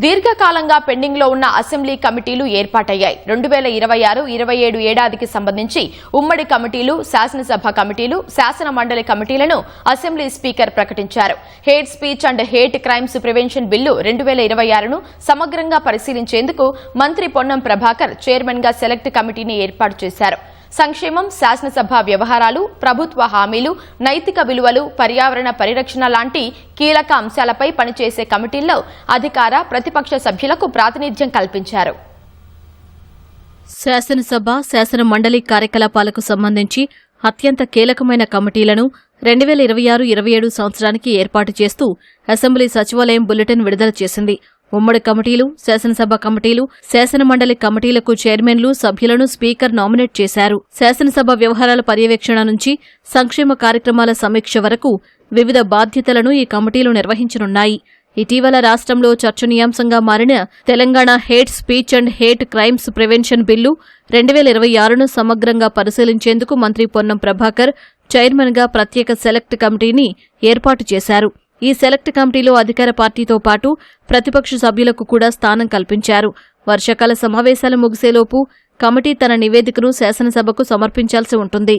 దీర్ఘకాలంగా పెండింగ్లో ఉన్న అసెంబ్లీ కమిటీలు ఏర్పాటయ్యాయి. 2026-27 ఏడాదికి సంబంధించి ఉమ్మడి కమిటీలు, శాసనసభ కమిటీలు, శాసన మండలి కమిటీలను అసెంబ్లీ స్పీకర్ ప్రకటించారు. Hate speech and hate crimes prevention bill 2026ను సమగ్రంగా పరిశీలించేందుకు మంత్రి పొన్నం ప్రభాకర్ చైర్మన్ గా సెలెక్ట్ కమిటీని ఏర్పాటు చేశారు. సంక్షేమం, శాసనసభ వ్యవహారాలు, ప్రభుత్వ హామీలు, నైతిక విలువలు, పర్యావరణ పరిరక్షణ లాంటి కీలక అంశాలపై పనిచేసే కమిటీల్లో అధికార, ప్రతిపక్ష సభ్యులకు ప్రాతినిధ్యం కల్పించారు. శాసనసభ, శాసన మండలి కార్యకలాపాలకు సంబంధించి అత్యంత కీలకమైన కమిటీలను 2026-27 సంవత్సరానికి ఏర్పాటు చేస్తూ అసెంబ్లీ సచివాలయం బులెటిన్ విడుదల చేసింది. ఉమ్మడి కమిటీలు, శాసనసభ కమిటీలు, శాసన మండలి కమిటీలకు చైర్మన్లు, సభ్యులను స్పీకర్ నామినేట్ చేశారు. శాసనసభ వ్యవహారాల పర్యవేక్షణ నుంచి సంక్షేమ కార్యక్రమాల సమీక్ష వరకు వివిధ బాధ్యతలను ఈ కమిటీలు నిర్వహించనున్నాయి. ఇటీవల రాష్ట్రంలో చర్చనీయాంశంగా మారిన Telangana hate speech and hate crimes prevention bill 2026ను సమగ్రంగా పరిశీలించేందుకు మంత్రి పొన్నం ప్రభాకర్ చైర్మన్ గా ప్రత్యేక సెలెక్ట్ కమిటీని ఏర్పాటు చేశారు. ఈ సెలెక్ట్ కమిటీలో అధికార పార్టీతో పాటు ప్రతిపక్ష సభ్యులకు కూడా స్థానం కల్పించారు. వర్షాకాల సమావేశాలు ముగిసేలోపు కమిటీ తన నివేదికను శాసనసభకు సమర్పించాల్సి ఉంటుంది.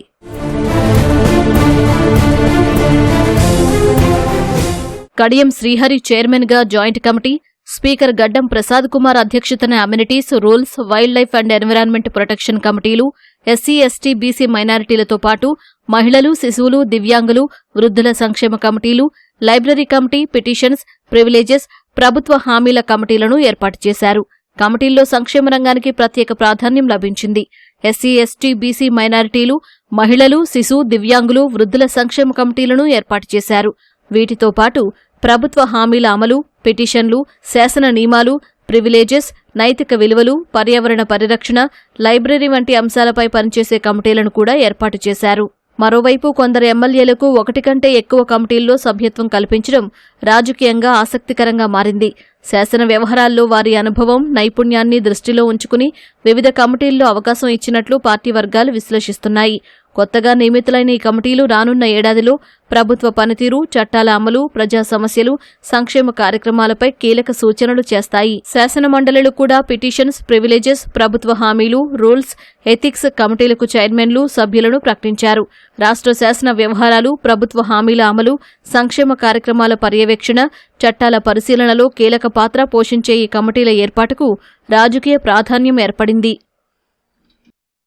కడియం శ్రీహరి చైర్మన్ గా జాయింట్ కమిటీ, స్పీకర్ గడ్డం ప్రసాద్ కుమార్ అధ్యక్షతన amenities, rules, wild life and environment protection కమిటీలు, ఎస్సీ, ఎస్టీ, బీసీ మైనారిటీలతో పాటు మహిళలు, శిశువులు, దివ్యాంగులు, వృద్ధుల సంక్షేమ కమిటీలు, లైబ్రరీ కమిటీ, పిటిషన్స్, ప్రివిలేజెస్, ప్రభుత్వ హామీల కమిటీలను ఏర్పాటు చేశారు. కమిటీల్లో సంక్షేమ రంగానికి ప్రత్యేక ప్రాధాన్యం లభించింది. ఎస్సీ, ఎస్టీ, బీసీ మైనారిటీలు, మహిళలు, శిశు, దివ్యాంగులు, వృద్ధుల సంక్షేమ కమిటీలను ఏర్పాటు చేశారు. వీటితో పాటు ప్రభుత్వ హామీల అమలు, పిటిషన్లు, శాసన నియమాలు, ప్రివిలేజెస్, నైతిక విలువలు, పర్యావరణ పరిరక్షణ, లైబ్రరీ వంటి అంశాలపై పనిచేసే కమిటీలను కూడా ఏర్పాటు చేశారు. మరోవైపు కొందరు ఎమ్మెల్యేలకు ఒకటి కంటే ఎక్కువ కమిటీల్లో సభ్యత్వం కల్పించడం రాజకీయంగా ఆసక్తికరంగా మారింది. శాసన వ్యవహారాల్లో వారి అనుభవం, నైపుణ్యాన్ని దృష్టిలో ఉంచుకుని వివిధ కమిటీల్లో అవకాశం ఇచ్చినట్లు పార్టీ వర్గాలు విశ్లేషిస్తున్నాయి. కొత్తగా నియమితులైన ఈ కమిటీలు రానున్న ఏడాదిలో ప్రభుత్వ పనితీరు, చట్టాల అమలు, ప్రజా సమస్యలు, సంక్షేమ కార్యక్రమాలపై కీలక సూచనలు చేస్తాయి. శాసన మండలిలు కూడా పిటిషన్స్, ప్రివిలేజెస్, ప్రభుత్వ హామీలు, రూల్స్, ఎథిక్స్ కమిటీలకు చైర్మన్లు, సభ్యులను ప్రకటించారు. రాష్ట్ర శాసన వ్యవహారాలు, ప్రభుత్వ హామీల అమలు, సంక్షేమ కార్యక్రమాల పర్యవేక్షణ, చట్టాల పరిశీలనలో కీలక పాత్ర పోషించే ఈ కమిటీల ఏర్పాటుకు రాజకీయ ప్రాధాన్యం ఏర్పడింది.